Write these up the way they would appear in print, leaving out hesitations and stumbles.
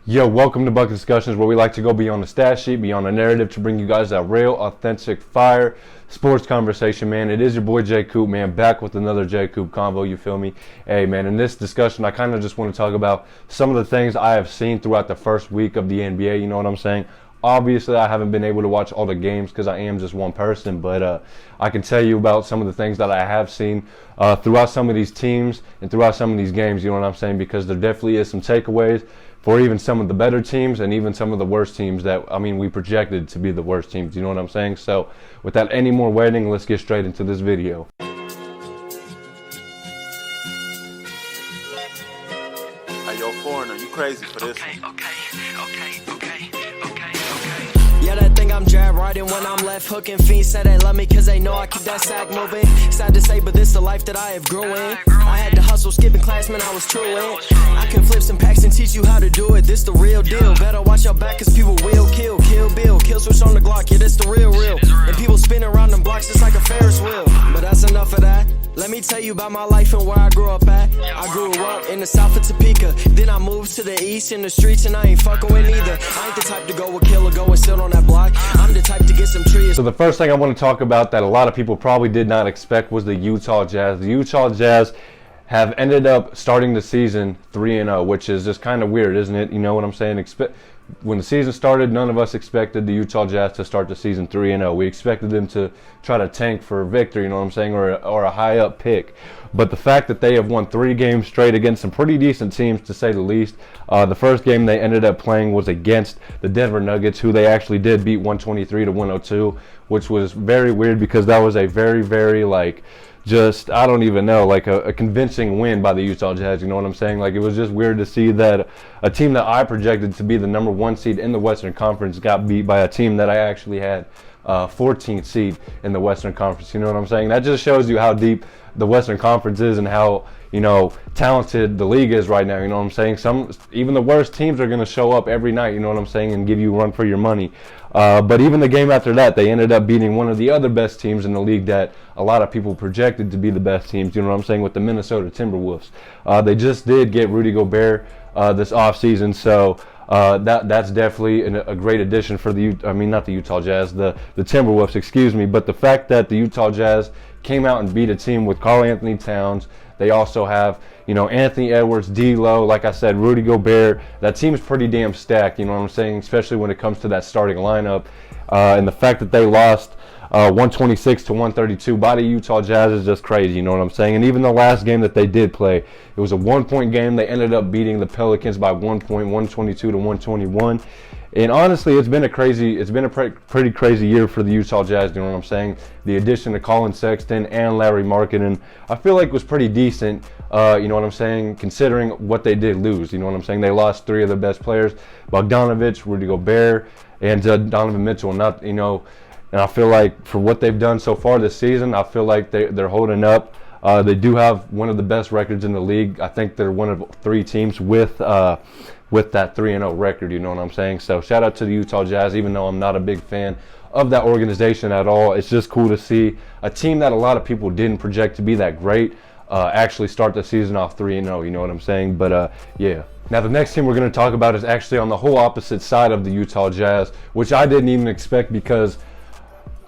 Yo, welcome to Bucket Discussions, where we like to go beyond the stat sheet, beyond the narrative, to bring you guys that real, authentic, fire sports conversation, man. It is your boy Jay Coop, man, back with another Jay Coop convo, you feel me? Hey, man, in this discussion, I kind of just want to talk about some of the things I have seen throughout the first week of the NBA, you know what I'm saying? Obviously, I haven't been able to watch all the games because I am just one person, but I can tell you about some of the things that I have seen throughout some of these teams and throughout some of these games, you know what I'm saying? Because there definitely is some takeaways for even some of the better teams and even some of the worst teams that, we projected to be the worst teams, you know what I'm saying? So without any more waiting, let's get straight into this video. Hey, yo, foreigner, you crazy for this one. Okay. Yeah, that thing I'm jab riding when I'm left hooking. Fiends say they love me cause they know I keep that sack moving. Sad to say, but this the life that I have grew in. I had to hustle, skipping class, man, I was true in. I can flip some packs and teach you how to do it. This the real deal. Better watch your back cause people will kill. Kill Bill, kill switch on the Glock. Yeah, this the real. And people spin around them blocks just like a Ferris wheel. But that's enough of that. Let me tell you about my life and where I grew up at. I grew up in the south of Topeka. Then I moved to the east in the streets and I ain't fucking with neither. I ain't the type to go with kill or go and sit on that block. I'm the type to get some trees. So the first thing I want to talk about that a lot of people probably did not expect was the Utah Jazz. The Utah Jazz have ended up starting the season 3-0, which is just kind of weird, isn't it? You know what I'm saying? When the season started, none of us expected the Utah Jazz to start the season 3-0. We expected them to try to tank for victory, you know what I'm saying, or a high up pick. But the fact that they have won 3 games straight against some pretty decent teams, to say the least. The first game they ended up playing was against the Denver Nuggets, who they actually did beat 123-102, which was very weird because that was a very, very, I don't even know, a convincing win by the Utah Jazz, you know what I'm saying? It was just weird to see that a team that I projected to be the number 1 seed in the Western Conference got beat by a team that I actually had 14th seed in the Western Conference, you know what I'm saying? That just shows you how deep the Western Conference is and how, talented the league is right now, you know what I'm saying? Even the worst teams are going to show up every night, you know what I'm saying, and give you a run for your money. But even the game after that, they ended up beating one of the other best teams in the league that a lot of people projected to be the best teams, you know what I'm saying, with the Minnesota Timberwolves. They just did get Rudy Gobert this offseason, so that's definitely a great addition for not the Utah Jazz, the Timberwolves, excuse me. But the fact that the Utah Jazz came out and beat a team with Karl-Anthony Towns, they also have, Anthony Edwards, D'Lo, like I said, Rudy Gobert. That team's pretty damn stacked, you know what I'm saying, especially when it comes to that starting lineup. And the fact that they lost 126-132 by the Utah Jazz is just crazy, you know what I'm saying? And even the last game that they did play, it was a 1-point game. They ended up beating the Pelicans by 1 point, 122-121. And honestly, it's been a pretty crazy year for the Utah Jazz, you know what I'm saying? The addition of Colin Sexton and Larry Markkinen, I feel like was pretty decent, you know what I'm saying, considering what they did lose, you know what I'm saying? They lost 3 of their best players, Bogdanovich, Rudy Gobert, and Donovan Mitchell, and I feel like for what they've done so far this season, I feel like they're holding up. They do have one of the best records in the league. I think they're one of 3 teams with that 3-0 record, you know what I'm saying? So shout out to the Utah Jazz, even though I'm not a big fan of that organization at all. It's just cool to see a team that a lot of people didn't project to be that great actually start the season off 3-0, you know what I'm saying? But yeah. Now the next team we're going to talk about is actually on the whole opposite side of the Utah Jazz, which I didn't even expect because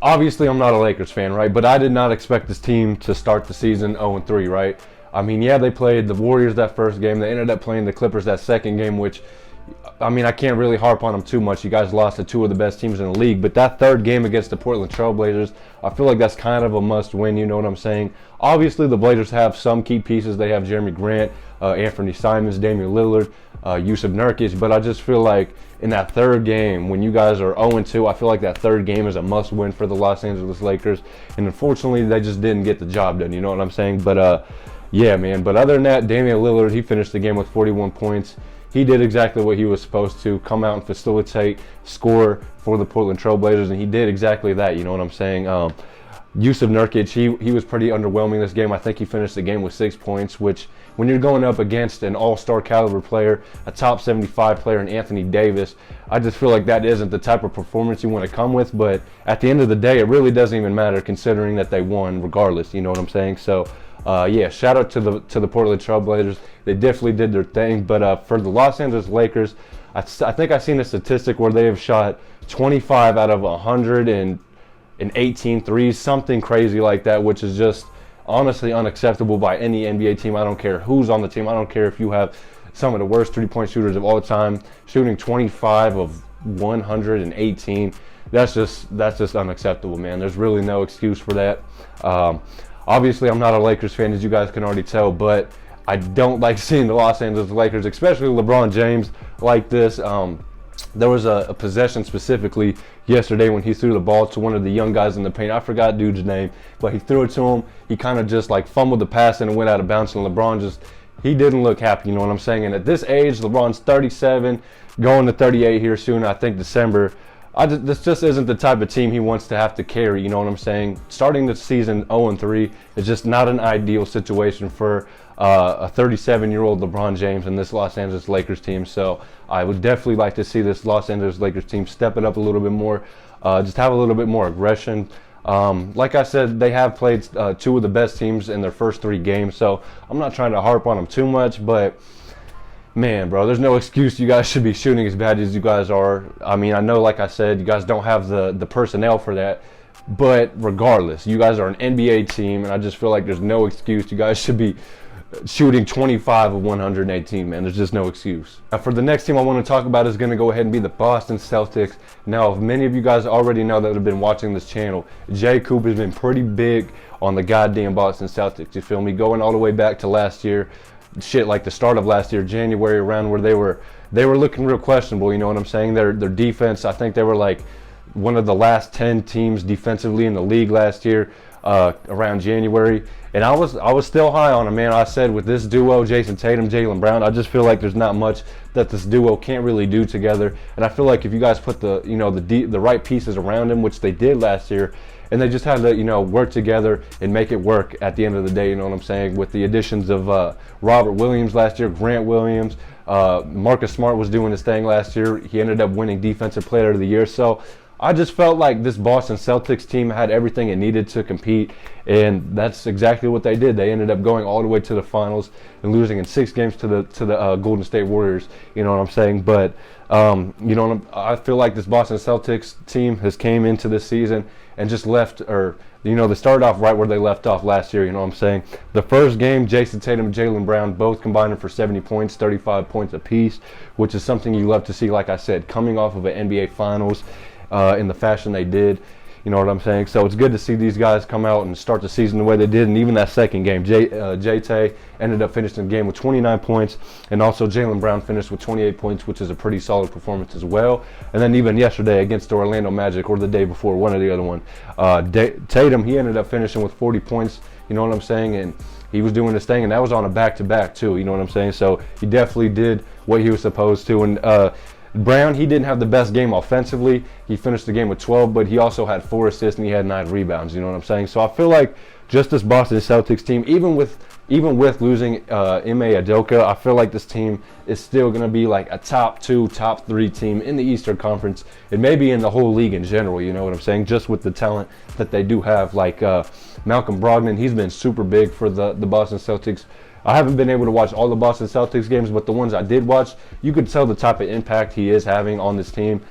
obviously I'm not a Lakers fan, right? But I did not expect this team to start the season 0-3, right? Yeah, they played the Warriors that first game. They ended up playing the Clippers that second game, which, I can't really harp on them too much. You guys lost to 2 of the best teams in the league. But that third game against the Portland Trail Blazers, I feel like that's kind of a must-win, you know what I'm saying? Obviously, the Blazers have some key pieces. They have Jeremy Grant, Anthony Simons, Damian Lillard, Jusuf Nurkic. But I just feel like in that third game, when you guys are 0-2, I feel like that third game is a must-win for the Los Angeles Lakers. And unfortunately, they just didn't get the job done, you know what I'm saying? But yeah, man. But other than that, Damian Lillard, he finished the game with 41 points. He did exactly what he was supposed to, come out and facilitate, score for the Portland Trail Blazers, and he did exactly that, you know what I'm saying? Jusuf Nurkic, he was pretty underwhelming this game. I think he finished the game with 6 points, which when you're going up against an all-star caliber player, a top 75 player in Anthony Davis, I just feel like that isn't the type of performance you want to come with. But at the end of the day, it really doesn't even matter considering that they won regardless, you know what I'm saying? So yeah, shout out to the Portland Trail Blazers. They definitely did their thing. But for the Los Angeles Lakers, I think I seen a statistic where they have shot 25 out of 118 threes, something crazy like that, which is just honestly unacceptable by any NBA team. I don't care who's on the team. I don't care if you have some of the worst three-point shooters of all time shooting 25 of 118. That's just unacceptable, man. There's really no excuse for that. Obviously, I'm not a Lakers fan, as you guys can already tell, but I don't like seeing the Los Angeles Lakers, especially LeBron James, like this. There was a possession specifically yesterday when he threw the ball to one of the young guys in the paint. I forgot dude's name, but he threw it to him. He kind of just like fumbled the pass and it went out of bounds, and LeBron he didn't look happy, you know what I'm saying? And at this age, LeBron's 37, going to 38 here soon, I think December. This just isn't the type of team he wants to have to carry, you know what I'm saying? Starting the season 0-3 is just not an ideal situation for a 37-year-old LeBron James and this Los Angeles Lakers team. So I would definitely like to see this Los Angeles Lakers team step it up a little bit more, just have a little bit more aggression. Like I said, they have played two of the best teams in their first 3 games, so I'm not trying to harp on them too much, but man, bro, there's no excuse you guys should be shooting as bad as you guys are. I mean, I know, like I said, you guys don't have the personnel for that, but regardless, you guys are an NBA team, and I just feel like there's no excuse. You guys should be shooting 25 of 118, man. There's just no excuse. Now, for the next team I want to talk about is going to go ahead and be the Boston Celtics. Now, if many of you guys already know that have been watching this channel, Jay Coop has been pretty big on the goddamn Boston Celtics. You feel me? Going all the way back to last year, shit, like the start of last year, January, around where they were looking real questionable. You know what I'm saying? Their defense, I think they were like one of the last 10 teams defensively in the league last year, around January. And I was still high on them, man. I said with this duo, Jason Tatum, Jaylen Brown, I just feel like there's not much that this duo can't really do together. And I feel like if you guys put the right pieces around them, which they did last year, and they just had to work together and make it work at the end of the day, you know what I'm saying? With the additions of Robert Williams last year, Grant Williams, Marcus Smart was doing his thing last year. He ended up winning Defensive Player of the Year. So I just felt like this Boston Celtics team had everything it needed to compete, and that's exactly what they did. They ended up going all the way to the finals and losing in 6 games to the Golden State Warriors. You know what I'm saying? But I feel like this Boston Celtics team has came into this season and just left, they started off right where they left off last year. You know what I'm saying? The first game, Jason Tatum and Jaylen Brown both combined for 70 points, 35 points apiece, which is something you love to see. Like I said, coming off of an NBA Finals. In the fashion they did, you know what I'm saying? So it's good to see these guys come out and start the season the way they did. And even that second game, Tay ended up finishing the game with 29 points, and also Jaylen Brown finished with 28 points, which is a pretty solid performance as well. And then even yesterday against the Orlando Magic, or the day before, one or the other one, Tatum, he ended up finishing with 40 points, you know what I'm saying? And he was doing his thing, and that was on a back-to-back too, you know what I'm saying? So he definitely did what he was supposed to. And Brown, he didn't have the best game offensively. He finished the game with 12, but he also had 4 assists and he had 9 rebounds. You know what I'm saying? So I feel like just this Boston Celtics team, even with losing Ime Udoka, I feel like this team is still going to be like a top 2, top 3 team in the Eastern Conference, and maybe in the whole league in general. You know what I'm saying? Just with the talent that they do have, like Malcolm Brogdon, he's been super big for the Boston Celtics. I haven't been able to watch all the Boston Celtics games, but the ones I did watch, you could tell the type of impact he is having on this team.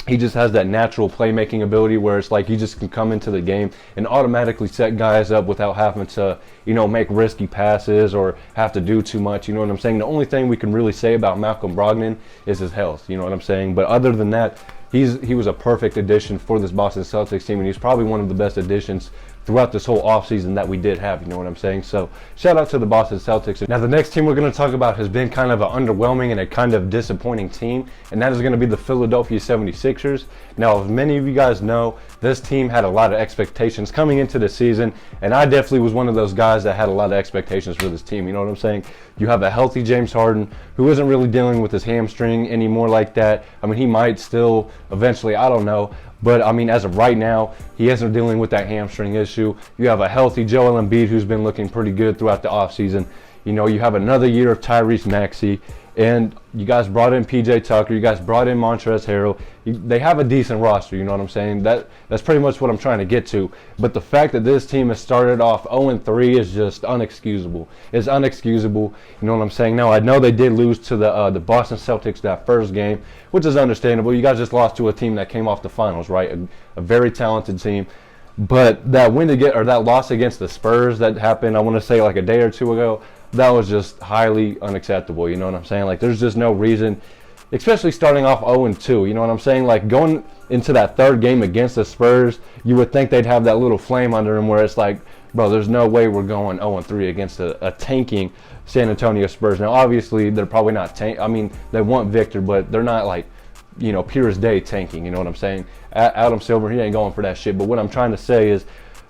He just has that natural playmaking ability where it's like he just can come into the game and automatically set guys up without having to, make risky passes or have to do too much. You know what I'm saying? The only thing we can really say about Malcolm Brogdon is his health. You know what I'm saying? But other than that, he was a perfect addition for this Boston Celtics team, and he's probably one of the best additions throughout this whole offseason that we did have, you know what I'm saying? So shout out to the Boston Celtics. Now the next team we're going to talk about has been kind of an underwhelming and a kind of disappointing team, and that is going to be the Philadelphia 76ers. Now, as many of you guys know, this team had a lot of expectations coming into the season, and I definitely was one of those guys that had a lot of expectations for this team, you know what I'm saying? You have a healthy James Harden who isn't really dealing with his hamstring anymore like that. I mean, he might still eventually, I don't know. But, I mean, as of right now, he isn't dealing with that hamstring issue. You have a healthy Joel Embiid who's been looking pretty good throughout the offseason. You have another year of Tyrese Maxey. And you guys brought in PJ Tucker. You guys brought in Montrezl Harrell. They have a decent roster. You know what I'm saying? That's pretty much what I'm trying to get to. But the fact that this team has started off 0-3 is just unexcusable. It's unexcusable. You know what I'm saying? Now I know they did lose to the Boston Celtics that first game, which is understandable. You guys just lost to a team that came off the finals, right? A very talented team. But that that loss against the Spurs that happened, I want to say like a day or two ago, that was just highly unacceptable. You know what I'm saying? Like, there's just no reason, especially starting off 0-2. You know what I'm saying? Like, going into that third game against the Spurs, you would think they'd have that little flame under them where it's like, bro, there's no way we're going 0-3 against a tanking San Antonio Spurs. Now, obviously, they're probably not I mean, they want Victor, but they're not like, you know, pure as day tanking. You know what I'm saying? Adam Silver, he ain't going for that shit. But what I'm trying to say is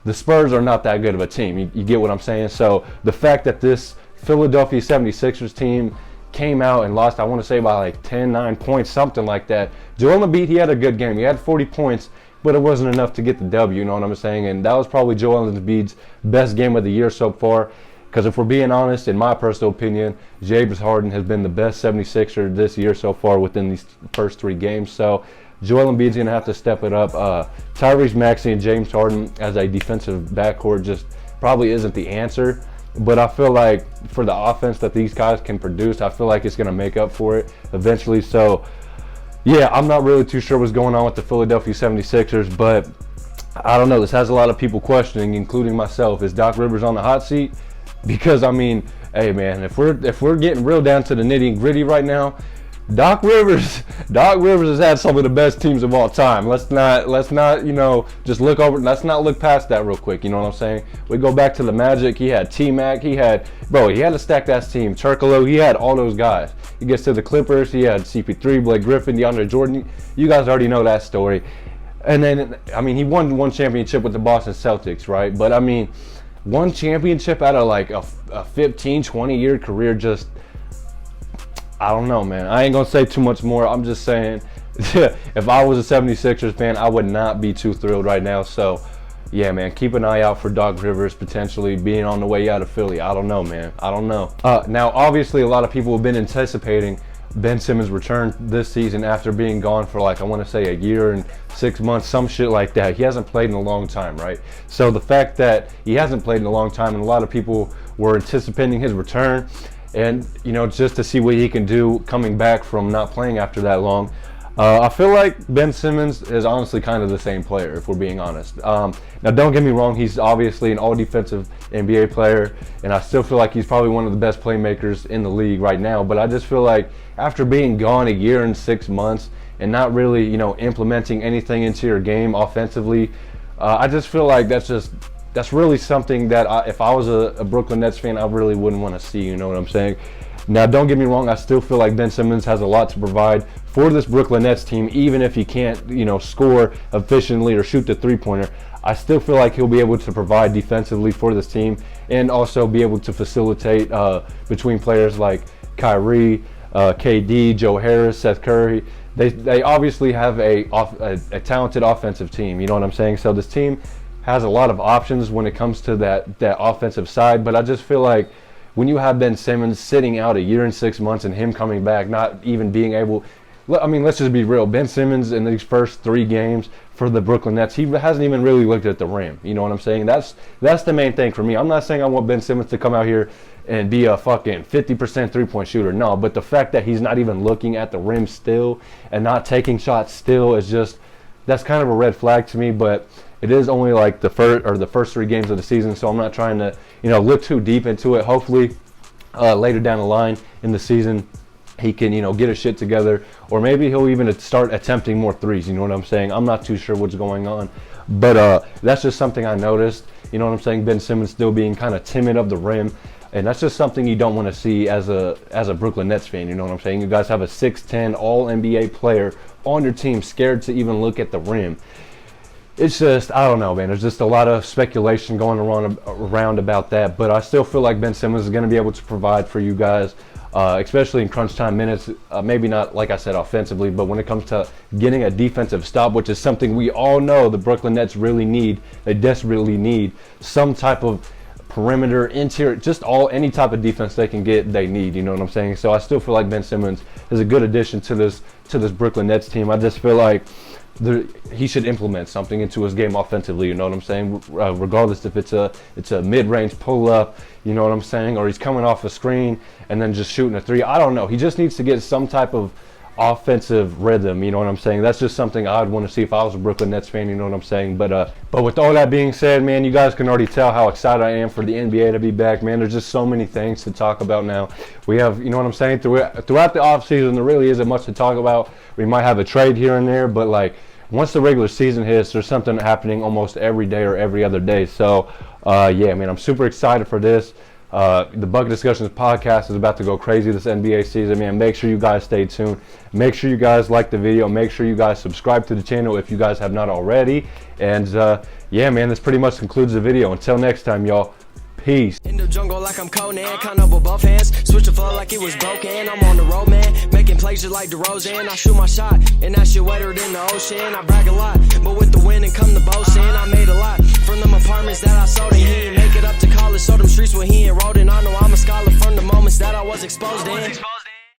the Spurs are not that good of a team. You get what I'm saying? So the fact that this Philadelphia 76ers team came out and lost, I want to say by like 10, 9 points, something like that. Joel Embiid, he had a good game. He had 40 points, but it wasn't enough to get the W, you know what I'm saying? And that was probably Joel Embiid's best game of the year so far. Because if we're being honest, in my personal opinion, James Harden has been the best 76er this year so far within these first 3 games. So Joel Embiid's going to have to step it up. Tyrese Maxey and James Harden as a defensive backcourt just probably isn't the answer. But I feel like for the offense that these guys can produce, I feel like it's going to make up for it eventually. So, yeah, I'm not really too sure what's going on with the Philadelphia 76ers, but I don't know. This has a lot of people questioning, including myself. Is Doc Rivers on the hot seat? Because, I mean, hey, man, if we're getting real down to the nitty and gritty right now, Doc Rivers has had some of the best teams of all time. Let's not, you know, just look over. Let's not look past that real quick. You know what I'm saying? We go back to the Magic. He had T-Mac. He had a stacked ass team. Turkoglu. He had all those guys. He gets to the Clippers. He had CP3, Blake Griffin, DeAndre Jordan. You guys already know that story. And then, I mean, he won one championship with the Boston Celtics, right? But I mean, one championship out of like a 15, 20 year career, just, I don't know, man. I ain't going to say too much more. I'm just saying, if I was a 76ers fan, I would not be too thrilled right now. So, yeah, man, keep an eye out for Doc Rivers potentially being on the way out of Philly. I don't know, man. I don't know. Now, obviously, a lot of people have been anticipating Ben Simmons' return this season after being gone for like, I want to say a year and 6 months, some shit like that. He hasn't played in a long time, right? So the fact that he hasn't played in a long time and a lot of people were anticipating his return, and, you know, just to see what he can do coming back from not playing after that long. I feel like Ben Simmons is honestly kind of the same player, if we're being honest. Now, don't get me wrong. He's obviously an all-defensive NBA player, and I still feel like he's probably one of the best playmakers in the league right now. But I just feel like after being gone a year and 6 months and not really, you know, implementing anything into your game offensively, I just feel like that's really something that if I was a Brooklyn Nets fan, I really wouldn't want to see. You know what I'm saying? Now, don't get me wrong. I still feel like Ben Simmons has a lot to provide for this Brooklyn Nets team, even if he can't, you know, score efficiently or shoot the three-pointer. I still feel like he'll be able to provide defensively for this team and also be able to facilitate between players like Kyrie, KD, Joe Harris, Seth Curry. They obviously have a talented offensive team. You know what I'm saying? So this team has a lot of options when it comes to that offensive side, but I just feel like when you have Ben Simmons sitting out a year and 6 months and him coming back, not even being able, I mean, let's just be real. Ben Simmons in these first 3 games for the Brooklyn Nets, he hasn't even really looked at the rim. You know what I'm saying? That's the main thing for me. I'm not saying I want Ben Simmons to come out here and be a fucking 50% three-point shooter. No, but the fact that he's not even looking at the rim still and not taking shots still is just, that's kind of a red flag to me. But it is only like the first 3 games of the season, so I'm not trying to, you know, look too deep into it. Hopefully, later down the line in the season, he can, you know, get his shit together, or maybe he'll even start attempting more threes. You know what I'm saying? I'm not too sure what's going on, but that's just something I noticed. You know what I'm saying? Ben Simmons still being kind of timid of the rim, and that's just something you don't want to see as a Brooklyn Nets fan. You know what I'm saying? You guys have a 6'10" All NBA player on your team, scared to even look at the rim. It's just, I don't know, man. There's just a lot of speculation going around about that. But I still feel like Ben Simmons is going to be able to provide for you guys, especially in crunch time minutes. Maybe not, like I said, offensively, but when it comes to getting a defensive stop, which is something we all know the Brooklyn Nets really need. They desperately need some type of perimeter, interior, just any type of defense they can get, they need. You know what I'm saying? So I still feel like Ben Simmons is a good addition to this Brooklyn Nets team. I just feel like he should implement something into his game offensively. You know what I'm saying? Regardless if it's a mid-range pull-up, you know what I'm saying, or he's coming off a screen and then just shooting a three. I don't know. He just needs to get some type of offensive rhythm, you know what I'm saying? That's just something I'd want to see if I was a Brooklyn Nets fan, you know what I'm saying? But with all that being said, man, you guys can already tell how excited I am for the NBA to be back, man. There's just so many things to talk about now. We have, you know what I'm saying, throughout the offseason, there really isn't much to talk about. We might have a trade here and there, but like once the regular season hits, there's something happening almost every day or every other day. So yeah, man, I'm super excited for this. The Bucket Discussions podcast is about to go crazy this NBA season, man. Make sure you guys stay tuned. Make sure you guys like the video. Make sure you guys subscribe to the channel if you guys have not already. And yeah, man, this pretty much concludes the video. Until next time, y'all. Peace. In the jungle like I'm Conan, kind of with both hands. Switch the flow like it was broken. I'm on the road, man. Making plays just like DeRozan. I shoot my shot, and that shit wetter than the ocean. I brag a lot, but with the wind and come the boast in. I made a lot from them apartments that I sold, and he didn't make it up to college. So them streets where he enrolled in. I know I'm a scholar from the moments that I was exposed in.